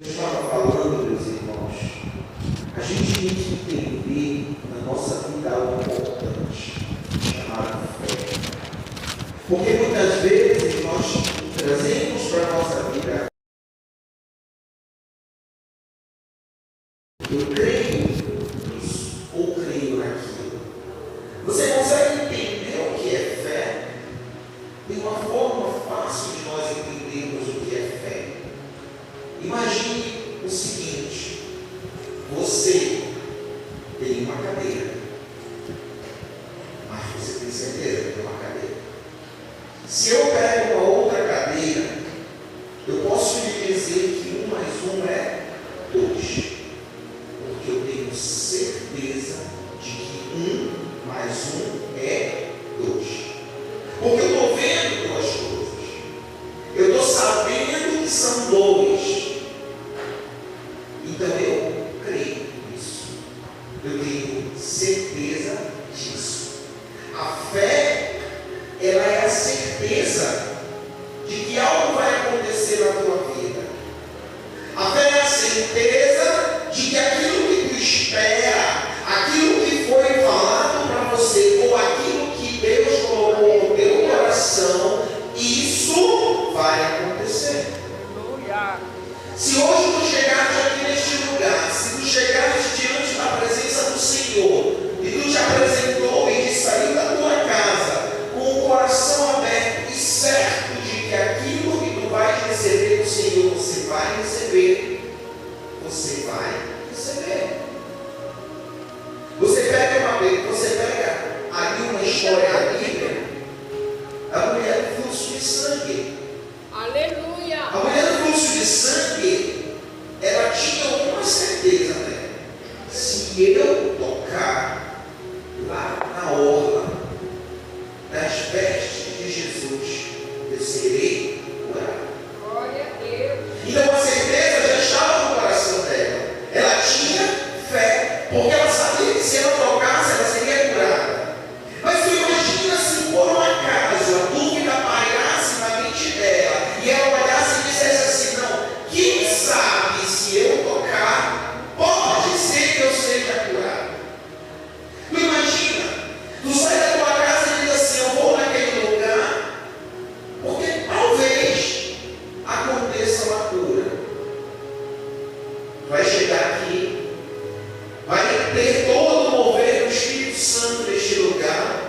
Eu estava falando, meus irmãos, a gente tem que entender na nossa vida algo importante, chamado fé. Porque muitas vezes nós trazemos para a nossa vida, eu creio nisso, ou creio naquilo. Você consegue entender o que é fé? Tem uma forma fácil de nós entendermos o que é fé. Imagine o seguinte: você tem uma cadeira, mas você tem certeza que tem uma cadeira. Se eu pego uma outra cadeira, eu posso lhe dizer que 1 mais 1 é 2, porque eu tenho certeza de que 1 mais 1 é 2, porque eu estou vendo duas coisas, eu estou sabendo que são 2. Então eu creio nisso, eu tenho certeza disso. A fé, ela é a certeza de que algo vai acontecer na tua vida. A fé é a certeza de que aquilo que tu espera, aquilo que foi falado para você, ou aquilo que Deus colocou no teu coração, isso vai acontecer. Se hoje tu chegares aqui neste lugar, se tu chegares diante da presença do Senhor, e tu te apresentou e te saiu da tua casa com o coração aberto e certo de que aquilo que tu vais receber do Senhor, você vai receber. Você vai receber. Você pega ali uma história da Bíblia, a mulher do fluxo de sangue. Aleluia! A mulher do fluxo de sangue, ela tinha uma certeza, né? Se eu tocar lá na orla das vestes de Jesus, eu serei curado. Glória a Deus! Então a certeza já estava no coração dela. Ela tinha fé, porque ela sabia que se ela tocasse, ela seria curada. Mas tu imagina se por um acaso a dúvida pairasse na mente dela e ela olhasse e dissesse assim: não, quem sabe se eu tocar, pode ser que eu seja curado. Tu imagina, tu sai da tua casa e diz assim: eu vou naquele lugar, porque talvez aconteça uma cura. Vai chegar aqui, vai ter todo o mover do Espírito Santo neste lugar.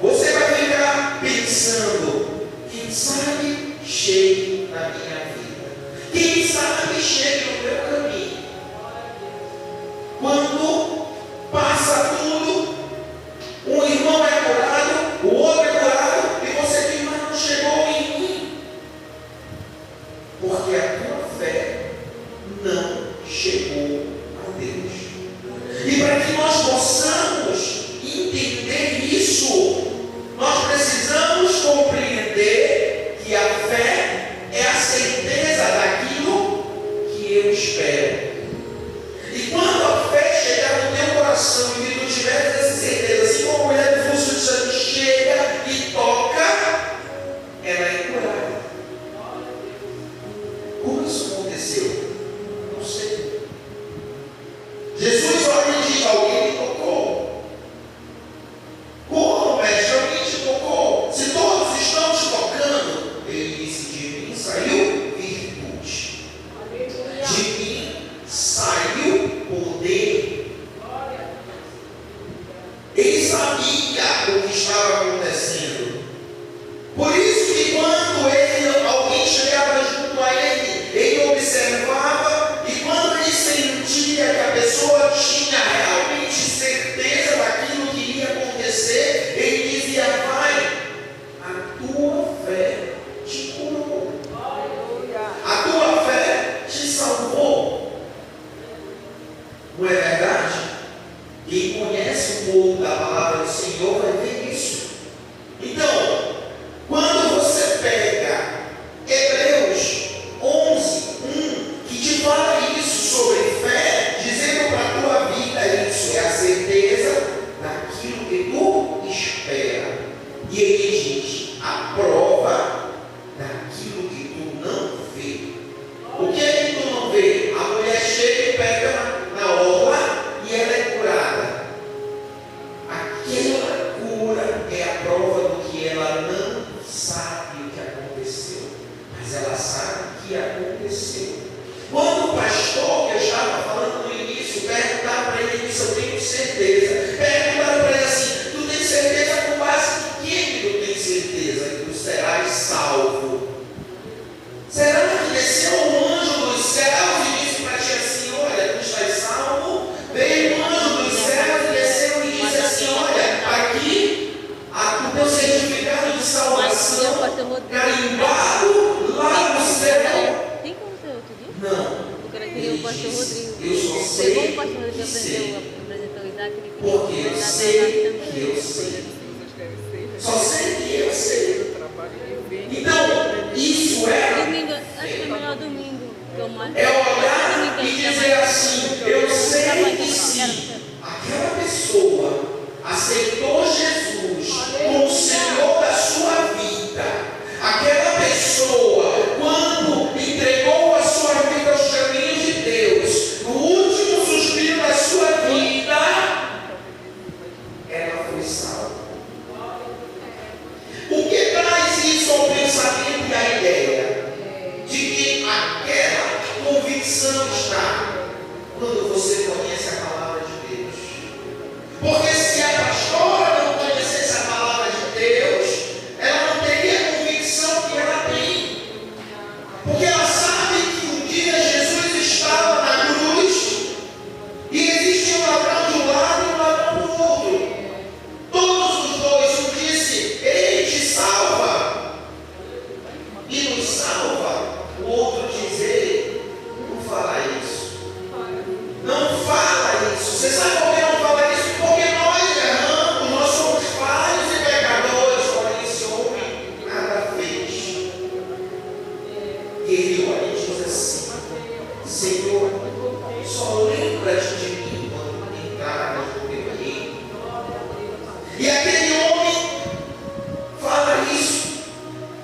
Você vai ficar pensando: quem sabe chegue na minha vida, quem sabe chegue no meu caminho. Quando passa tudo, um irmão é curado, o outro é curado, e você diz: mas não chegou em mim, porque a tua fé não chegou a Deus. E para que nós possamos o pastor Rodrigo. Eu só Foi sei bom o pastor Rodrigo que sei. apresentou o Isaac. Ele Porque eu queria sei que eu sei. Só sei que eu sei. Então, isso é Domingo, acho que é melhor domingo. Que eu mais. olhar e dizer assim, eu sei que sim, aquela pessoa aceitou Jesus como o Senhor da sua vida. Aquela pessoa, quando entregou a sua vida aos caminhos de Deus, no último suspiro da sua vida, ela foi salva. O que traz isso ao pensamento e à ideia? De que aquela convicção está quando você conhece a palavra de Deus. Porque se a pastora não conhecesse a palavra de Deus, ela não teria a convicção que ela tem. Porque ela sabe que um dia Jesus estava na cruz e existe um ladrão de um lado e um ladrão do outro. Todos os dois, um disse, ele te salva e nos salva. O outro diz, ei, não fala isso. Não fala isso. Você sabe por que não fala isso? Porque nós erramos, nós somos falhos e pecadores. Porém, esse homem nada fez. E ele olha e diz assim, Senhor, só lembra-te de mim quando entraras no teu reino. E aquele homem fala isso.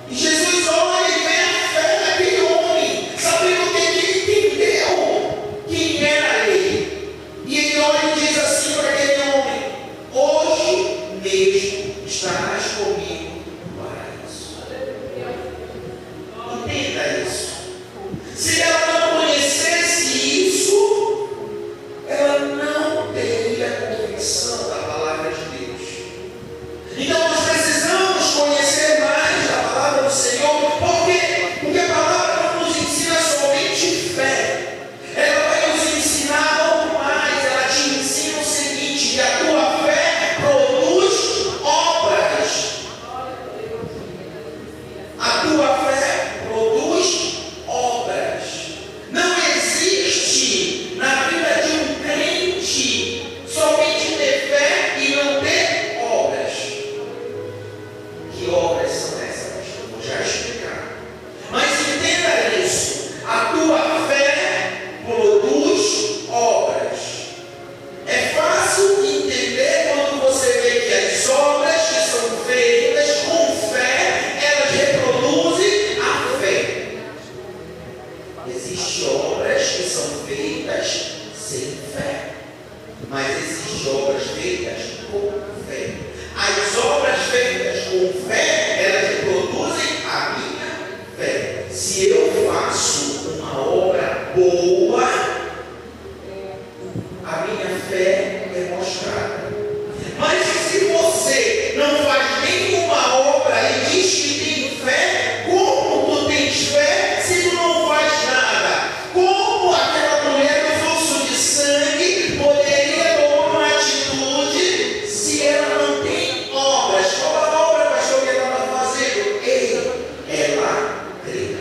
E Jesus olha e vê a fé daquele homem, sabendo que ele entendeu quem era ele. E ele olha e diz assim para aquele homem, hoje mesmo estarás comigo no paraíso. Entenda isso. Se ela não conhecesse isso, ela não teria convicção da palavra de Deus. Então nós precisamos conhecer mais da palavra do Senhor. Por quê? Porque a palavra não nos ensina somente fé. Ela vai nos ensinar algo mais. Ela te ensina o seguinte, que a tua fé produz obras. A tua fé produz obras. Não existe na vida de um crente somente ter fé e não ter obras. Que obras são essas, pastor? Vou já explicar. Mas entenda isso. A tua fé produz obras. É fácil entender quando você vê que as obras que são feitas com fé, elas reproduzem a fé. Existem obras que são feitas sem fé, mas existem obras feitas com fé. As obras feitas com fé, elas reproduzem a minha fé. Se eu faço uma obra boa, a minha fé é mostrada. Mas se você não faz nenhuma obra e diz que tem fé, como tu tens fé se tu não faz nada? Como aquela mulher do fluxo de sangue poderia tomar uma atitude se ela não tem obras? Qual a obra, pastor, que ela está fazendo? Ei, ela crê.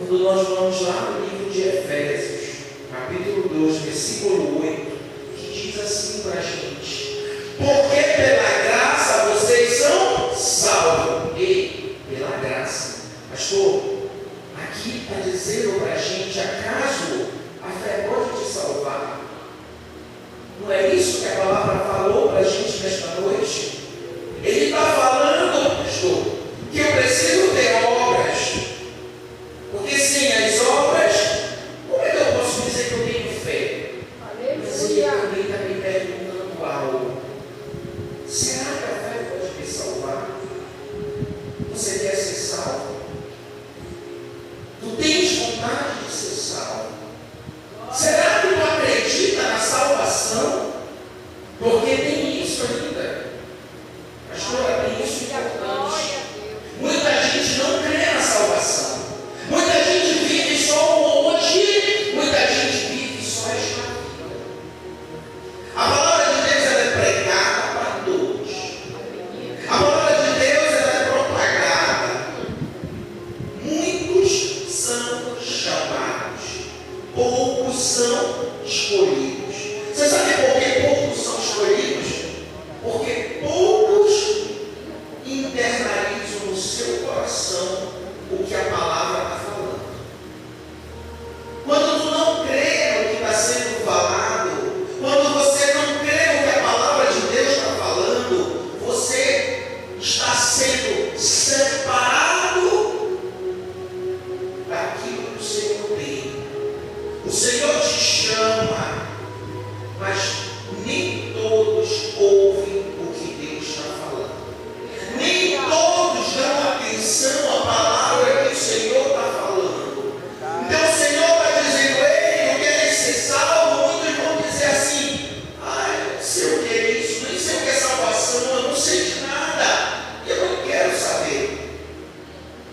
Quando nós vamos lá no livro de Efésios, capítulo 2, versículo 8, que diz assim para a gente: porque pela graça vocês são salvos. E pela graça. Pastor, aqui está dizendo para a gente: acaso a fé pode te salvar? Não é isso que a palavra falou para a gente nesta noite? Ele está falando, pastor, que eu preciso ter obras. Porque sem as obras, como é que eu posso dizer que eu tenho fé? Mas ele também está me perguntando algo. Será que a fé pode me salvar? Você quer ser salvo? Tu tens vontade de ser salvo? Será que tu acredita na salvação? Porque tem isso ainda. Pastora, tem isso importante. Muita gente não crê na salvação. Muita gente vive só hoje. Muita gente vive só esta vida. A palavra de Deus ela é pregada para todos. A palavra de Deus ela é propagada. Muitos são chamados, poucos são escolhidos. Você sabe por que poucos são escolhidos? Porque poucos internalizam no seu coração o que a palavra está falando. Quando tu não crê no que está sendo falado, quando você não crê no que a palavra de Deus está falando, você está sendo separado daquilo que o Senhor tem. O Senhor te chama, mas nem todos ouvem o que Deus está falando. Nem todos dão atenção à palavra que o Senhor está falando. Então o Senhor está dizendo: ei, eu quero ser salvo. Muitos vão dizer assim: ai, eu não sei o que é isso, nem sei o que é salvação, eu não sei de nada, eu não quero saber.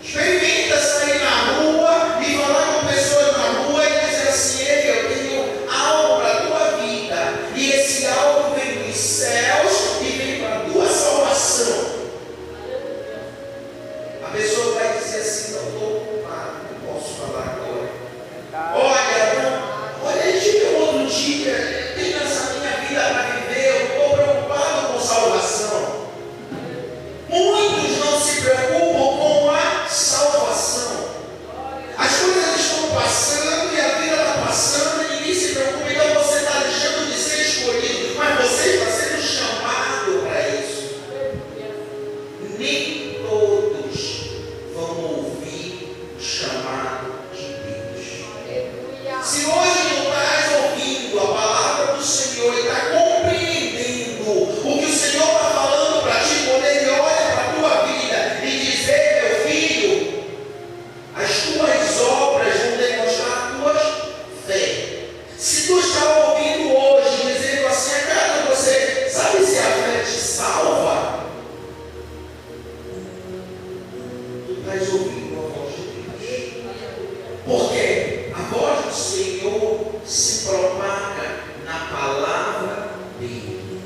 Experimenta sair na rua e falar com pessoas na rua e dizer assim: ei, eu tenho algo para a tua vida, e esse algo vem dos céus e vem para a tua salvação. A pessoa vai dizer assim: não estou ocupado, não posso falar agora. Olha, eu tive um outro dia, eu tenho essa minha vida para viver, eu estou preocupado com salvação. Muitos não se preocupam com a salvação. As coisas estão passando e a vida está passando e ninguém se preocupa. Então você está deixando de ser escolhido, mas você está sendo chamado para isso. Nem todos vão ouvir o chamado de Deus. Se hoje não estás ouvindo a palavra do Senhor e está compreendendo o que o Senhor está falando para ti, quando Ele olha para a tua vida e diz: ei, meu filho, as tuas obras vão demonstrar a tua fé. Se tu está ouvindo hoje, dizendo assim: acaso você sabe se a fé te salva? Tu estás ouvindo a voz de Deus. Porque a voz do Senhor se propaga na palavra dele.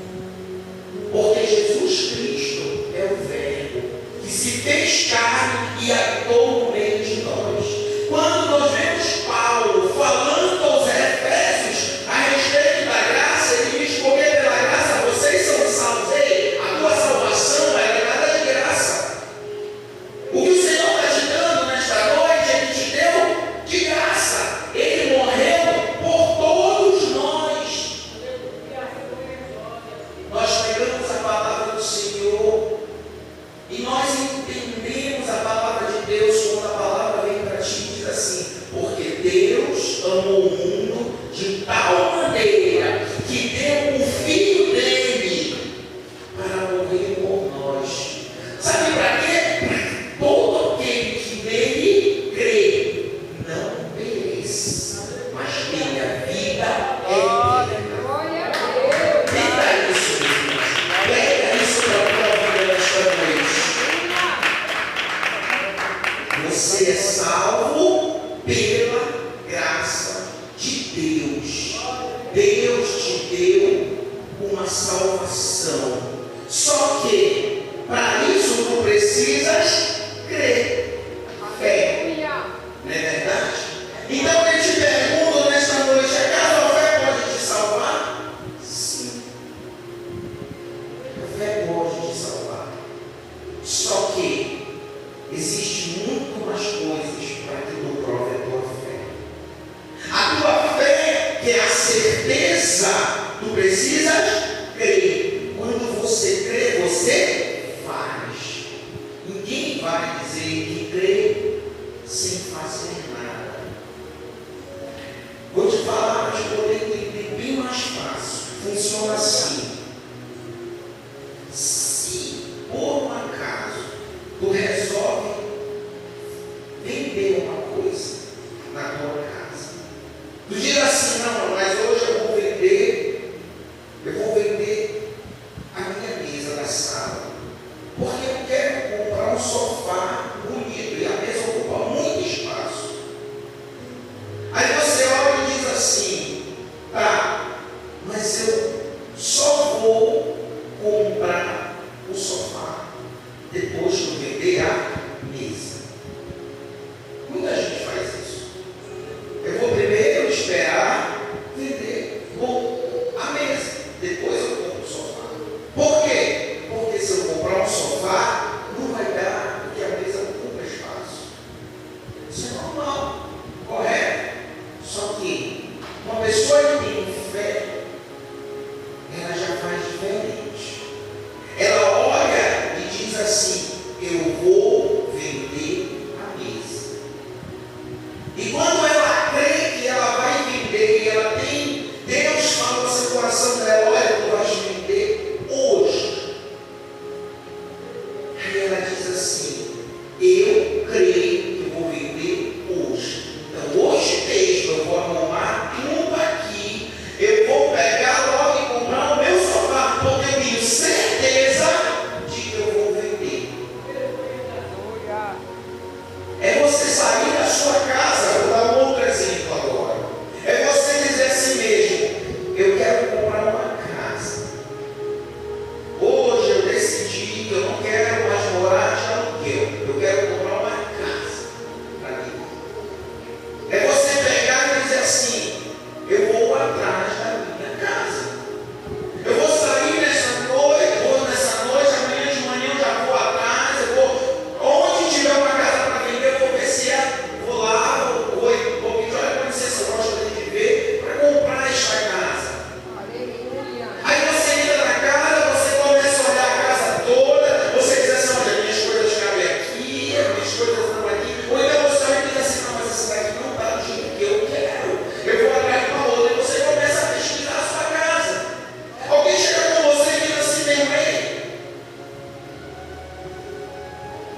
Porque Jesus Cristo é o Verbo que se fez carne e habitou no meio de nós. Quando nós vemos Paulo falando aos Efésios a respeito da graça, ele diz: porque pela graça vocês são salvos. Ei, a tua salvação é dada de graça. O que o Senhor está te dando nesta noite, Ele te deu de graça. Ele morreu por todos nós. Nós pegamos a palavra do Senhor e nós entendemos a palavra de Deus quando a palavra vem para ti e diz assim: porque Deus amou o mundo de tal maneira que deu o Filho dele para morrer por nós. Sabe para quê? Para todo aquele que nele crê não pereça, mas tenha vida eterna. Glória a Deus. Pega isso, irmãos. Pega isso para a tua vida nesta noite. Você é salvo pela graça de Deus. Deus te deu uma salvação. Só que para isso tu precisas crer. Fé. Aleluia. Não é verdade? algumas coisas para que tu prove a tua fé. A tua fé, que é a certeza, tu precisas crer. Quando você crê, você faz. Ninguém vai dizer que crê sem fazer nada. Vou te falar, mas poder entender bem mais fácil. Funciona assim. Se por um acaso tu resolve vender uma coisa na tua casa, tu diz assim: não, mas hoje eu vou vender a minha mesa da sala, porque eu quero comprar um sofá bonito e a mesa ocupa muito espaço. Aí você olha e diz assim: tá, mas eu só vou comprar o sofá depois que eu vender a mesa. Muita gente faz isso. Eu vou primeiro esperar vender a mesa, depois eu compro o sofá. Por quê? Porque se eu comprar um sofá, não vai dar, porque a mesa ocupa espaço. Isso é normal, correto? Só que uma pessoa que tem fé, ela já faz diferente. Ela olha e diz assim: eu vou vender a mesa. E quando ela crê que ela vai vender, e ela tem Deus falando no seu coração dela: olha, tu vais vender hoje. Aí ela diz assim: eu creio que eu vou vender hoje. Então hoje mesmo eu vou arrumar tudo aqui, eu vou pegar logo e comprar o meu sofá, porque eu tenho certeza de que eu vou vender. É você sair da sua casa, vou dar um outro exemplo agora. É você dizer assim mesmo: eu quero comprar uma casa. Hoje eu decidi que eu não quero mais morar de aluguel, eu quero comprar uma casa para mim. É você pegar e dizer assim: eu vou atrás da minha casa. Eu vou sair nessa noite, amanhã de manhã eu já vou atrás, eu vou, onde tiver uma casa para vender, eu vou ver se vou lá, vou pedir: olha, com licença, eu gosto de ver, para comprar esta casa. Aleluia. Aí você entra na casa, você começa a olhar a casa toda, você diz assim: olha, minhas coisas cabem aqui, minhas coisas estão aqui. Ou então você olha e diz assim: não, mas essa daqui não está do jeito que eu quero, eu vou atrás de uma outra. E você começa a pesquisar a sua casa. Alguém chega com você e diz assim: meu bem,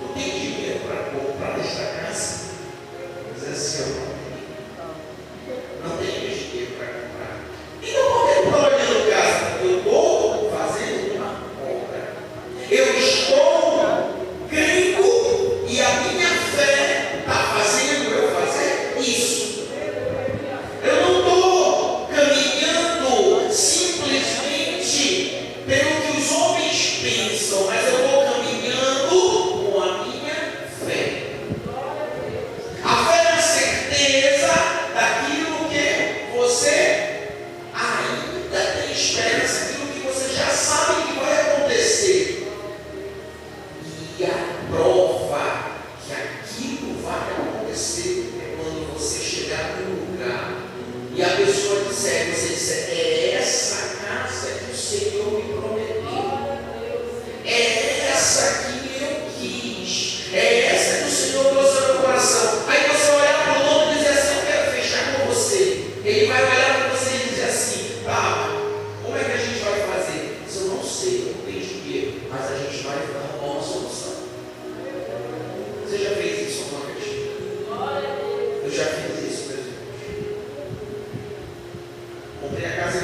tu tem dinheiro para comprar esta casa? Diz assim: eu não tenho dinheiro para comprar. Então por que tu está olhando casa? Eu estou fazendo uma obra. Eu estou crendo e a minha fé está fazendo eu fazer isso. Eu não estou caminhando simplesmente pelo que os homens pensam, mas eu estou caminhando com a minha fé. A fé é a certeza daquilo que você ainda tem esperança, aquilo que você já sabe que vai acontecer. E a prova que aquilo vai acontecer é quando você chegar no lugar e a pessoa disser, você disser: é essa casa que o Senhor me prometeu, é essa que eu quis, é essa que o Senhor trouxe ao meu coração. Aí você olhar para o dono e dizer assim: eu quero fechar com você. Ele vai olhar para você e dizer assim: tá, como é que a gente vai fazer? Se eu não sei, eu não tenho dinheiro, mas a gente vai arrumar uma solução. Você já fez isso alguma vez? Eu já fiz isso, meus irmãos. Comprei a casa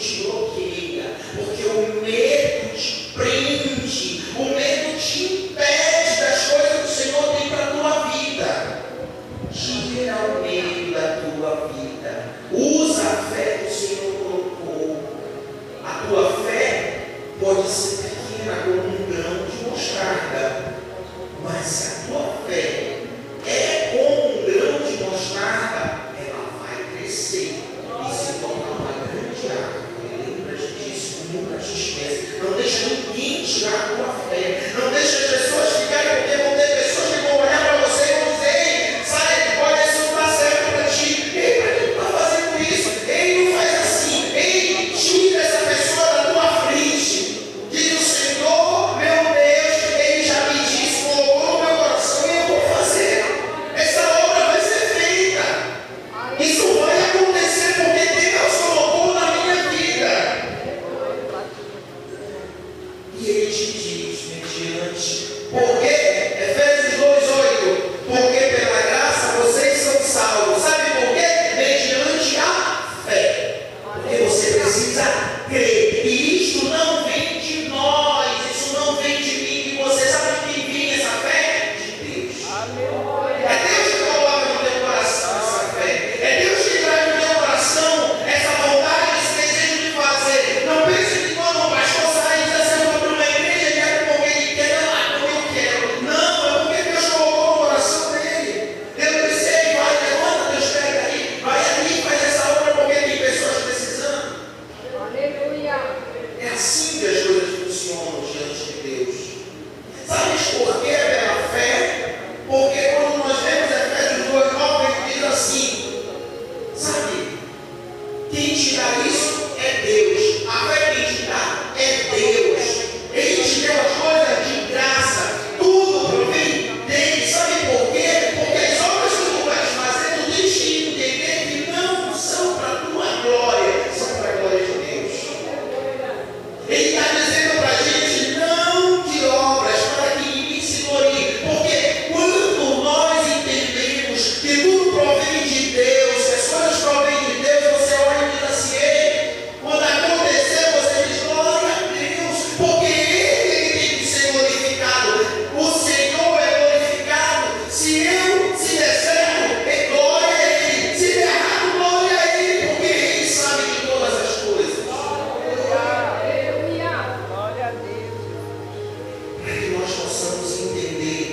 te bloqueia, porque o medo te prende, o medo te impede das coisas que o Senhor tem para a tua vida. Tira o medo da tua vida, usa a fé que o Senhor colocou. A tua fé pode ser pequena como um grão de mostarda, mas se a tua fé é como um grão de mostarda, ela vai crescer e se tornar uma grande árvore. Lembra disso, nunca te esquece. Não deixa ninguém tirar a tua fé. Não deixa as pessoas ficarem, porque vão ter pessoas que vão olhar para você e vão dizer: ei, sai, olha, isso não está certo para ti. Ei, para que tu está fazendo isso? Ei, não faz assim. Ei, tira essa pessoa da tua frente. Diz o Senhor, meu Deus, Ele já me disse, colocou no meu coração e eu vou fazer. Essa obra vai ser feita. Isso vai acontecer porque Deus colocou na minha vida. E Ele te diz, mediante, porque, Efésios 2:8, porque pela graça vocês são salvos. Sabe por quê? Mediante a fé. Porque você precisa crer. E isto não vem de nós, isso não vem de mim, de você. Sabe de quem vem essa fé? De Deus. É Deus que coloca no teu coração essa fé. É Deus que traz no teu coração essa vontade, esse desejo de fazer. Não pense que quando o pastor sai e diz assim: eu vou para uma igreja, ele é porque ele quer, não é porque eu quero. Não, é porque Deus colocou no coração dele. Deus disse: ei, vai, levanta teus pés aí, vai ali, faz essa obra porque tem pessoas precisando. Aleluia. É assim que as coisas funcionam diante de Deus. Sabes por quê? Pela fé? Porque quando nós vemos Efésios 2:9, ele diz assim: sabe, quem te dá isso é Deus. A fé quem te dá é Deus. Ele te deu as coisas de graça. Tudo provém dele. Sabe por quê? Porque as obras que tu vais fazer, tu tens que entender que não são para a tua glória, são para a glória de Deus. Ele está dizendo para a gente: não de obras para que ninguém se glorie. Porque quando nós entendemos que tudo provém de Deus, que as coisas provêm de Deus, você olha e diz assim: ei, quando acontecer, você diz glória a Deus, porque Ele tem que ser glorificado. O Senhor é glorificado. Se der certo, é glória a Ele. Se der errado, glória a Ele, porque Ele sabe de todas as coisas. Aleluia. Glória a Deus. Para que nós possamos entender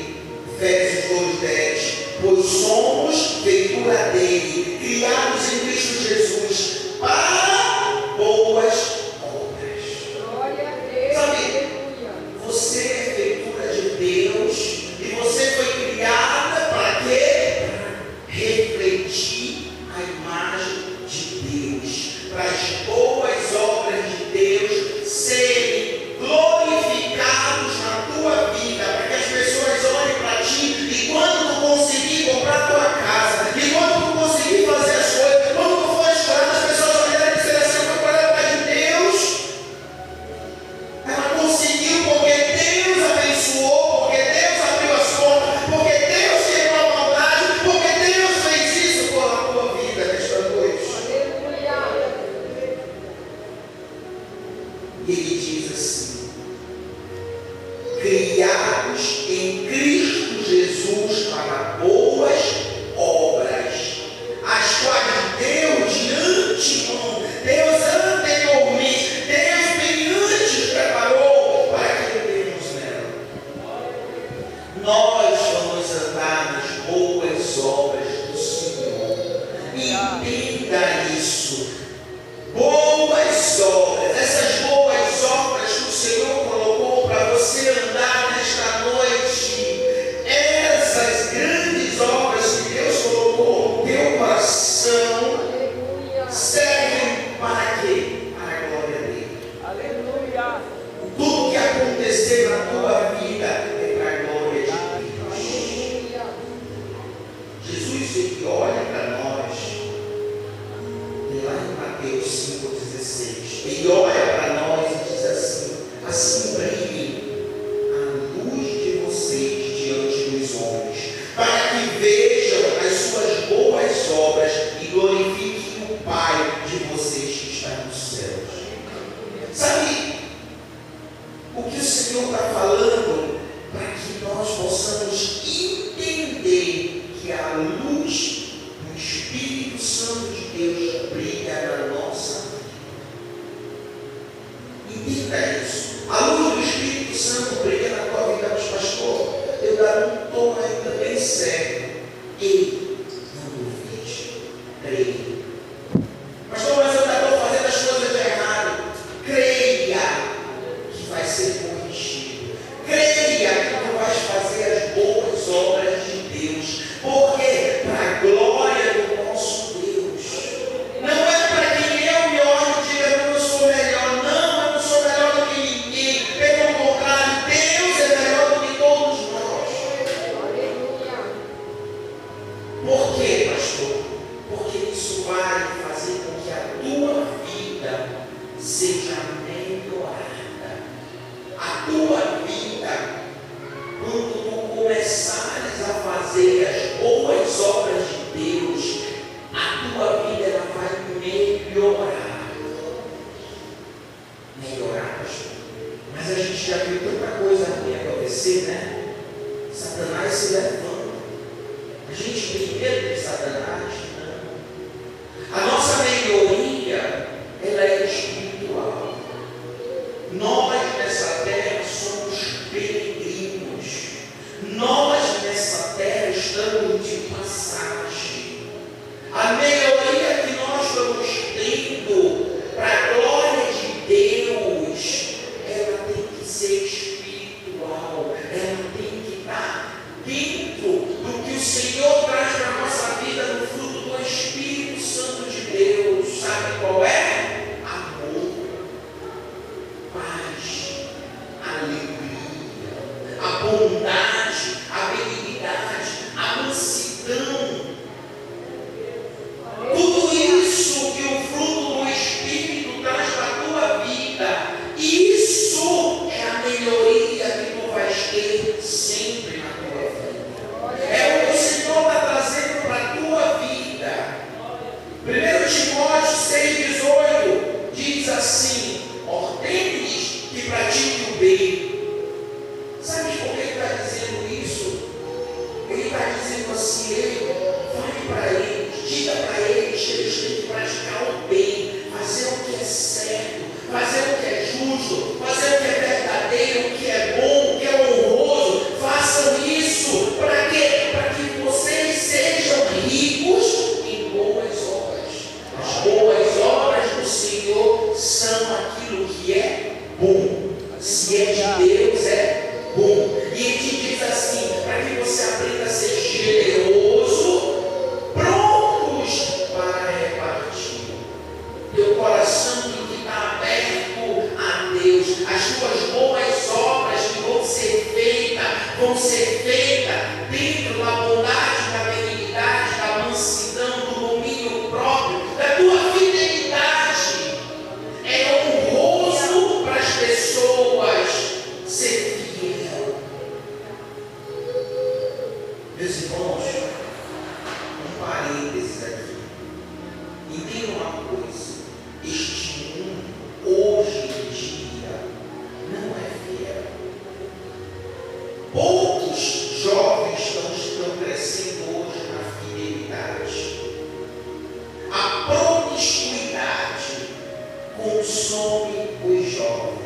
Efésios 2:10, pois somos feitura dele, criados em Cristo Jesus para boas obras. Glória a Deus. Sabe, Aleluia. você é feitura de Deus e você foi criada para quê? Para refletir a imagem de Deus, para as boas obras de Deus serem glorificados na tua vida, para que as pessoas olhem para ti e quando tu conseguir comprar tua casa, e quando tu conseguir fazer as coisas, quando tu for estudar, as pessoas olharem e dizer assim: eu vou olhar para de Deus. Ela conseguiu porque Deus abençoou, porque Deus abriu as portas, porque Deus quebrou a maldade, porque Deus fez isso com a tua vida nesta noite. Aleluia. E ele diz assim: criados em Cristo Jesus para boas obras, as quais Deus de antemão, Deus anteriormente, Deus bem antes preparou para que andemos nela. Nós vamos andar nas boas obras do Senhor. Entenda isso. Boas obras, essas boas obras que o Senhor colocou para você andar nesta noite, essas grandes obras que Deus colocou no teu coração, Aleluia. servem para quê? Para a está nos céus. Sabe o que o Senhor está falando? Para que nós possamos entender que a luz do Espírito Santo de Deus brilha na nossa vida. Entenda isso. A luz do Espírito Santo brilha na tua vida, mas pastor, eu dar um tom ainda bem sério. Ei, não duvide, creia. Pastor, mas eu já estou fazendo as coisas errado. Creia que vai ser corrigido. Creia que tu vais fazer as boas obras de Deus. Porque para a glória do nosso Deus. Não é para que eu me olhe e diga que eu sou melhor. Não, eu não sou melhor do que ninguém. Pelo contrário, Deus é melhor do que todos nós. Por quê, pastor? Porque isso vai fazer com que a tua vida seja melhorada. A tua vida, quando tu começares a fazer as boas obras de Deus, a tua vida ela vai melhorar. Melhorar, pastor. Mas a gente já viu tanta coisa ruim acontecer, né? Satanás se levanta. A gente tem medo de Satanás? Não. A nossa melhoria, ela é espiritual. Nós nessa terra somos peregrinos. Nós nessa terra estamos de passagem. A melhoria que nós estamos tendo para a glória de Deus, ela tem que ser espiritual. Ela tem que estar dentro do que o Senhor traz para a nossa vida no fruto do Espírito Santo de Deus. Sabe qual é? Amor, paz, alegria, a bondade, a benignidade, a mansidão. Tudo isso que o fruto do Espírito traz para a tua vida, isso é a melhoria que tu vais ter sempre na tua vida. É o que o Senhor está trazendo para a tua vida. 1 Timóteo 6,18 diz assim: ordene-lhes que pratiquem o bem. Sabe por que ele está dizendo isso? Ele está dizendo assim: ei, fale para eles, diga para eles que eles têm que praticar o bem, fazer o que é certo, fazer o que é justo, fazer o que é verdadeiro, o que é bom, o que é honroso. Façam isso. Para quê? Para que vocês sejam ricos em boas obras. As boas obras do Senhor são aquilo que é bom. Se é de Deus, é bom. E ele te diz assim, para que você aprenda a ser generoso, prontos para repartir. Teu coração tem que estar aberto a Deus. As tuas boas obras que vão ser feitas dentro da bondade, da benignidade, da mansidão, do domínio próprio, da tua fidelidade. É honroso para as pessoas ser fiel. Meus irmãos, um parênteses aqui. Entenda uma coisa: este mundo, hoje em dia, não é fiel. Poucos jovens estão crescendo hoje na fidelidade. A promiscuidade consome os jovens.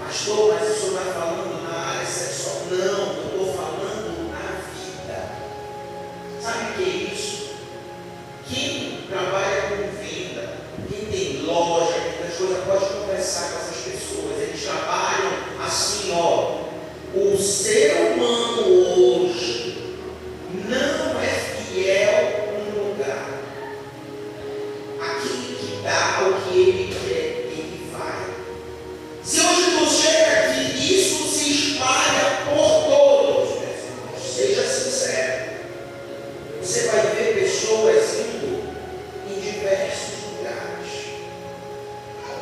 Pastor, mas o senhor está falando na área sexual? Não, eu estou falando na vida. Sabe o que é isso? Quem trabalha com venda, quem tem loja, quem tem coisas, pode conversar com essas pessoas. Eles trabalham assim, ó. O ser humano hoje não é fiel no lugar. Aquele que dá o que ele quer, ele vai. Se hoje tu chega aqui, isso se espalha por todos. Seja sincero. Você vai ver pessoas indo em diversos lugares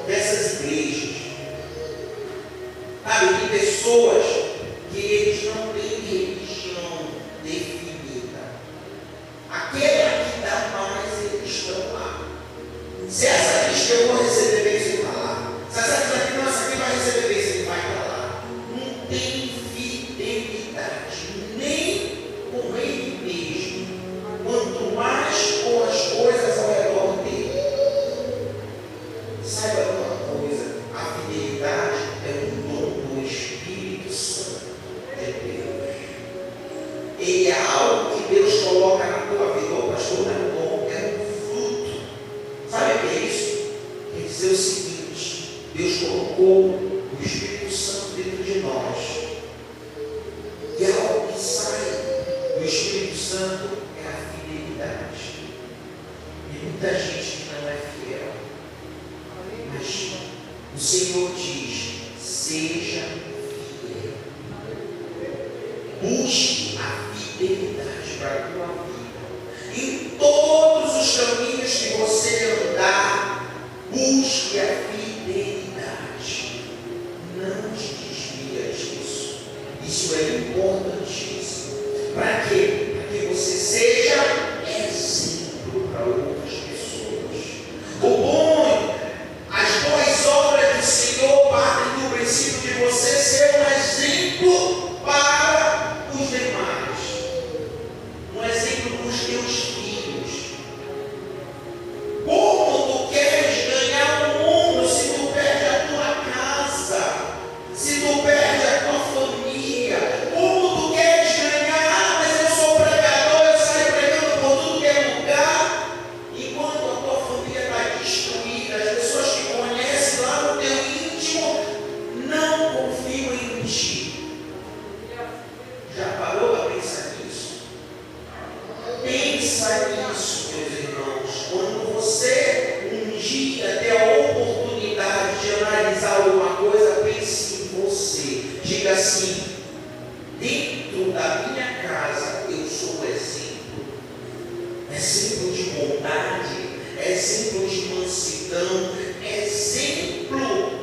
dessas igrejas. Sabe, tem pessoas que eles não têm religião definida. Aquela que dá mais, eles estão lá. Se essa diz que eu Saiba de uma coisa, a fidelidade é um dom do Espírito Santo de Deus. Ele é algo que Deus coloca na tua vida. Ô pastor, não é um dom, é um fruto. Sabe o que é isso? Quer dizer o seguinte: Deus colocou o Espírito Santo dentro de nós. E algo que sai do Espírito Santo é a fidelidade. E muita gente que não é fiel. Mas o Senhor diz: seja fiel. Busque a fidelidade para a tua vida. Em todos os caminhos que você andar, busque a fidelidade. Não te desvia disso. Isso é importantíssimo. Para quê? Para que você seja exemplo para outras pessoas. O bom, as boas obras do Senhor partem do princípio de você ser um exemplo para os demais. Um exemplo para os teus filhos. Como tu queres ganhar o mundo se tu perde a tua casa? Se tu perde a tua família? Como tu queres ganhar? Mas eu sou pregador, eu saio pregando por tudo que é lugar. Enquanto a tua família está destruída, as pessoas que conhecem lá no teu íntimo não confiam em ti. Já parou para pensar nisso? Pensa nisso, meus irmãos. Quando você um dia ter a oportunidade de analisar alguma coisa, pense em você. Diga assim: dentro da minha casa eu sou exemplo. Exemplo de bondade, exemplo de mansidão, exemplo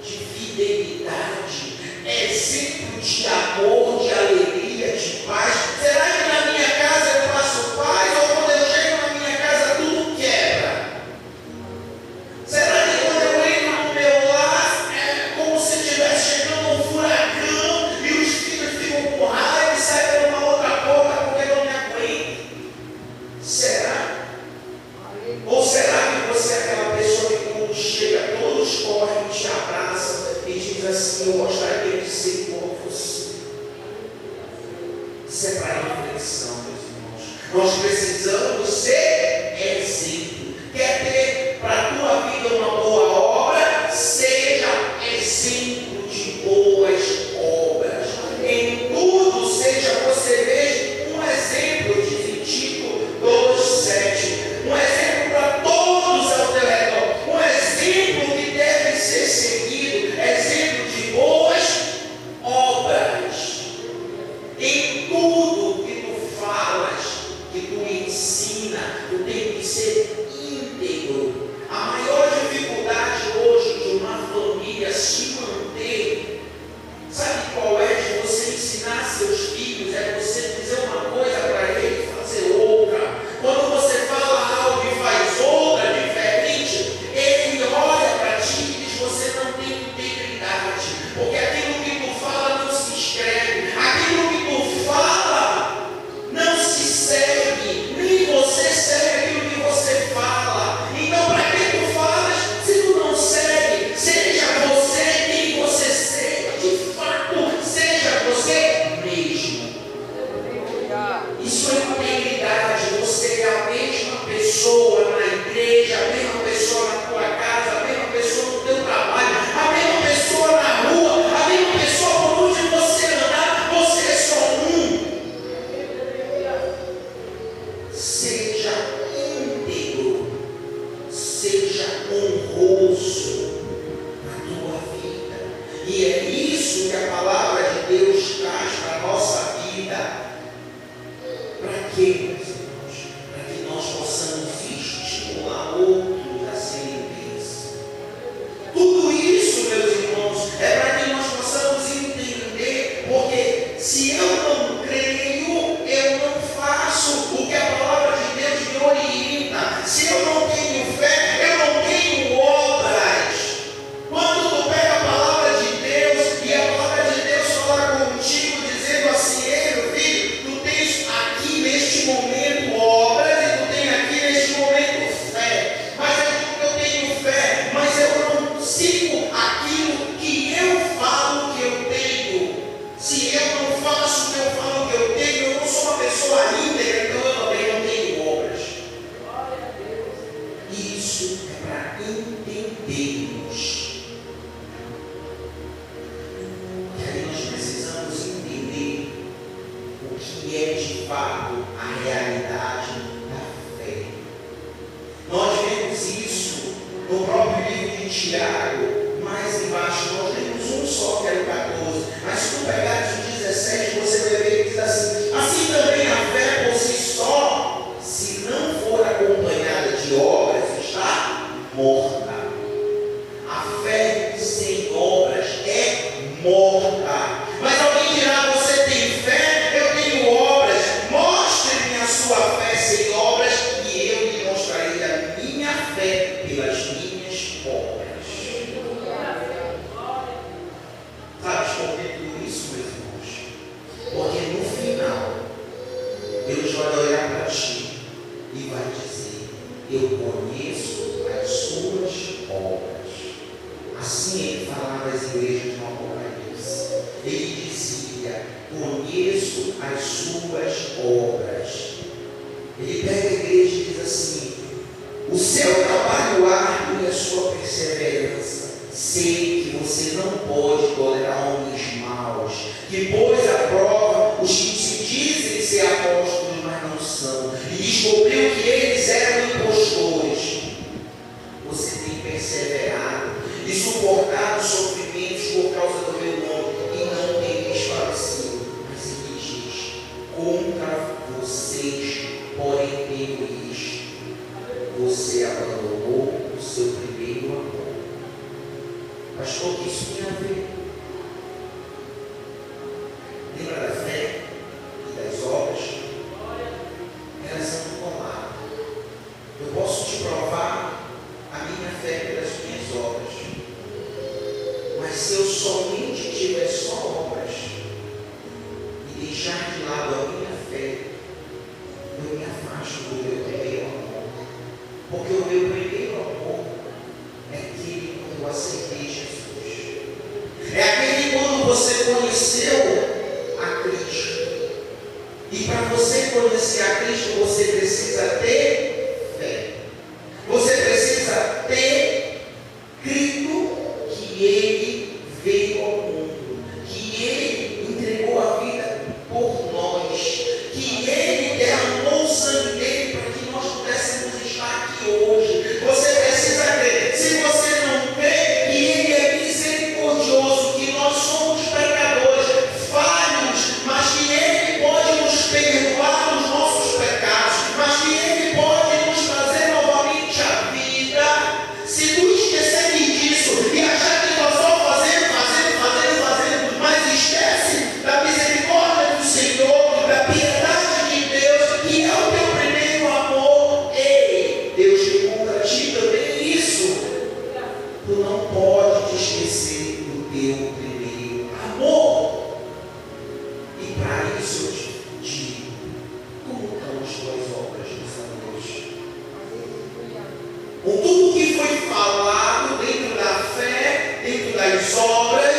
de fidelidade, exemplo de amor, de alegria, de paz. Será que na minha casa eu faço paz, ou quando eu chego na minha casa tudo quebra? Será que quando eu entro no meu lar é como se estivesse chegando um furacão e os filhos ficam com raiva e saem por uma outra porta porque não me aguentam? Será? Ou será que você é aquela pessoa que quando chega todos correm, te abraçam e diz assim: eu gostaria de ser como você? Isso é para reflexão, meus irmãos. Nós precisamos ser exemplo. Quer ter para a tua vida uma boa obra? Seja exemplo de boas obras. Em tudo seja você mesmo um exemplo, diz Tito 2,7. Um exemplo para todos ao teu redor. Um exemplo que deve ser seguido. Exemplo de boas Deus. E aí nós precisamos entender o que é de fato a realidade da fé. Nós vemos isso no próprio livro de Tiago, mais embaixo, nós lemos um só, que era o 14, mas se tu pegares o 17, você vai ver que diz assim: assim também a fé por si só, se não for acompanhada de obras, está morta. A fé sem obras é morta. Mas alguém dirá: você tem fé, eu tenho obras. Mostre-me a sua fé sem obras, e eu lhe mostrarei a minha fé pelas minhas obras. Sabes por que tudo isso, meus irmãos? Porque no final, Deus vai olhar para ti e vai dizer: eu conheço as suas obras. Assim ele falava às igrejas no Apocalipse. Ele dizia: conheço as suas obras. Ele pega a igreja e diz assim: o seu trabalho árduo e a sua perseverança. Sei que você não pode tolerar homens maus, que pôs à prova os que se dizem ser apóstolos, mas não são, e descobriu que eles eram impostores. Você tem perseverado e suportado sofrimentos por causa do meu nome, e não tem desfalecido. Mas ele diz: contra vocês, porém, tenho isto: você abandonou o seu primeiro amor. Pastor, o que isso tem a ver? Lembra da fé e das obras? Elas são coladas. Eu posso te provar a minha fé pelas minhas obras, mas se eu somente tiver só obras e deixar de lado a minha fé, eu me afasto do meu primeiro amor. Porque o meu primeiro amor é aquele quando eu aceitei Jesus. É aquele quando você conheceu a Cristo. E para você conhecer a Cristo, você precisa ter fé. Você precisa ter crido que Ele veio ao mundo, que Ele entregou a vida por nós, que Ele derramou o sangue dele para que nós pudéssemos estar aqui hoje. Você precisa crer. Se você não crê que Ele é misericordioso, que nós somos pecadores, falhos, mas que Ele pode nos perdoar os nossos pecados, mas que Ele pode nos trazer novamente a vida. Se tu esqueceres disso e achar que nós só fazemos, mas esquece da misericórdia do Senhor, da piedade de Deus, que é o teu primeiro amor, ei, Deus te conta a ti também isso. Tu não pode te esquecer do teu primeiro amor. E para isso eu te digo: como estão as tuas obras nessa noite? Com tudo que foi falado dentro da fé, dentro das obras,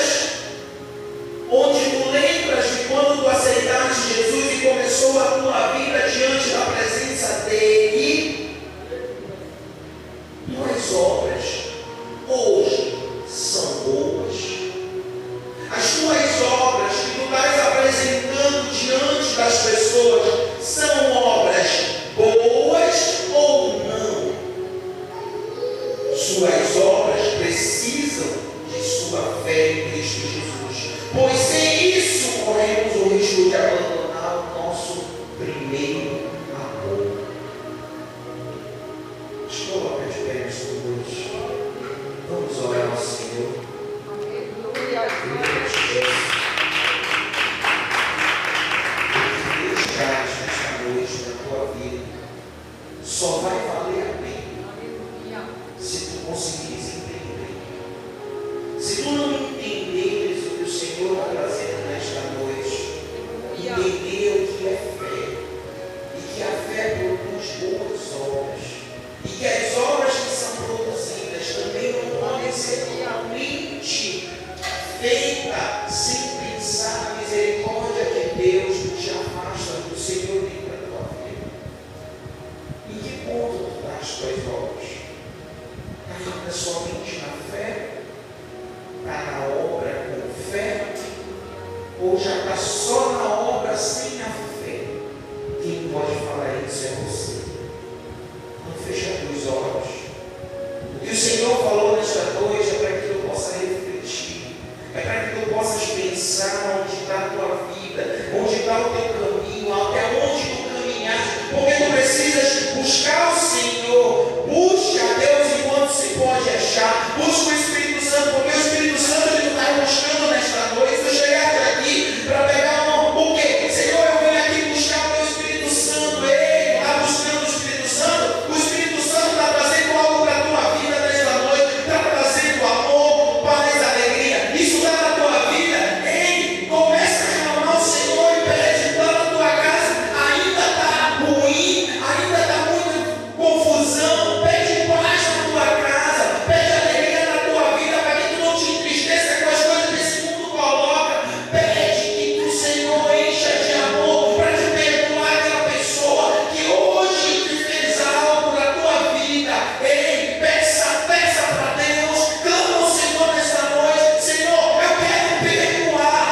onde tu lembras de quando tu aceitaste Jesus e começou a tua vida diante da presença dele, tuas obras hoje são boas. As tuas obras que tu estás apresentando diante das pessoas são obras boas ou não? Suas obras precisam de sua fé em Cristo Jesus, pois sem isso corremos o risco de abandonar o nosso primeiro amor. Coloca de pé nesta noite. Vamos orar ao Senhor. Aleluia. Deus traz nesta noite na tua vida só vai valer a pena se tu conseguires entender. Se tu não entenderes o que o Senhor está trazendo nesta noite, entender o que é fé, ou já está só na obra sem a fé, quem pode falar isso é você. Não fecha os teus olhos. O que o Senhor falou nesta noite é para que eu possa refletir, é para que tu possas pensar onde está a tua vida, onde está o teu caminho, até onde tu caminhas, porque tu precisas buscar o Senhor. Busca a Deus enquanto se pode achar. Busca o Espírito Santo, porque o Espírito Santo ele está buscando nesta noite. Tu chegaste aqui para pegar o quê? Senhor, eu venho aqui buscar o teu Espírito Santo. Ei, está buscando o Espírito Santo? O Espírito Santo está trazendo algo para a tua vida nesta noite. Está trazendo amor, paz, alegria. Isso está na tua vida. Ei, começa a chamar o Senhor e pede lá na tua casa. Ainda está ruim, ainda está muita confusão. Pede paz na tua casa, pede alegria na tua vida, para que tu não te entristeça com as coisas que esse mundo coloca. Pede que o Senhor encha de amor para te perdoar aquela pessoa que hoje te fez algo na tua vida. Ei, peça para Deus, clama ao Senhor nesta noite. Senhor, eu quero perdoar,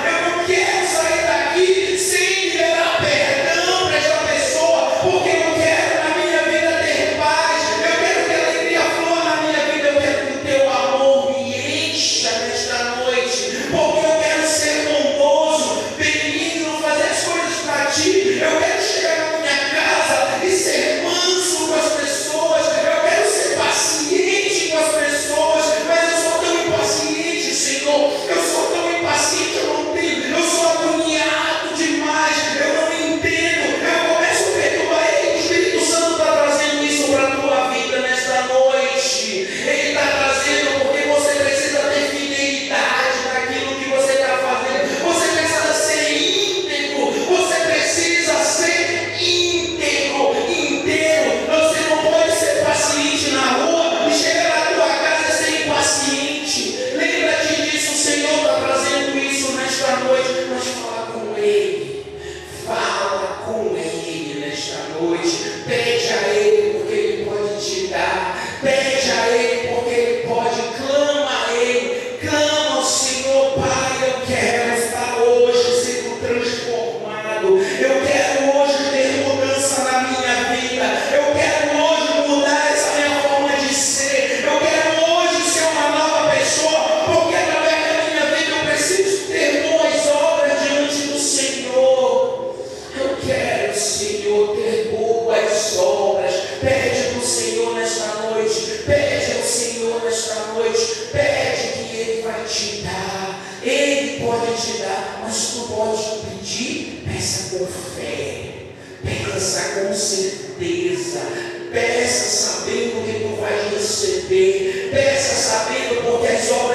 eu não quero sair daqui sem liberar perdão para esta pessoa, porque eu quero na minha vida ter paz, eu quero que a alegria flua na minha vida, eu quero que o teu amor me encha nesta noite, porque eu quero ser bondoso, benigno, fazer as coisas para ti. Eu quero chegar na minha casa e ser manso com as pessoas, eu quero ser paciente com as pessoas, mas eu sou tão impaciente, Senhor, eu sou tão impaciente, eu sou agoniado demais, eu não entendo, eu começo a perturbar. O Espírito Santo está trazendo isso para a tua vida nesta noite. Ele está trazendo porque você precisa ter fidelidade naquilo que você está fazendo. Você precisa ser íntegro. Você precisa ser íntegro, inteiro. Você não pode ser paciente na rua e chegar na tua casa e ser impaciente. Lembra-te disso, o Senhor está trazendo isso nesta noite. Mas fala com Ele. Fala com Ele nesta noite. Pede a Ele porque Ele pode te dar. Pede a Ele porque Ele pode. Clama a Ele. Clama ao Senhor. Pai, eu quero estar hoje sendo transformado. Eu quero hoje ter mudança na minha vida. Eu quero hoje mudar essa minha forma de ser. Eu quero hoje ser uma nova pessoa, porque através da minha vida eu preciso ter boas obras diante do Senhor. Eu quero, Senhor, ter boas obras. Pede para o Senhor nesta noite. Pede ao Senhor nesta noite. Pede que Ele vai te dar. Ele pode te dar, mas tu pode pedir. Peça com fé. Peça com certeza. Peça sabendo que tu vais receber. Peça sabendo porque as obras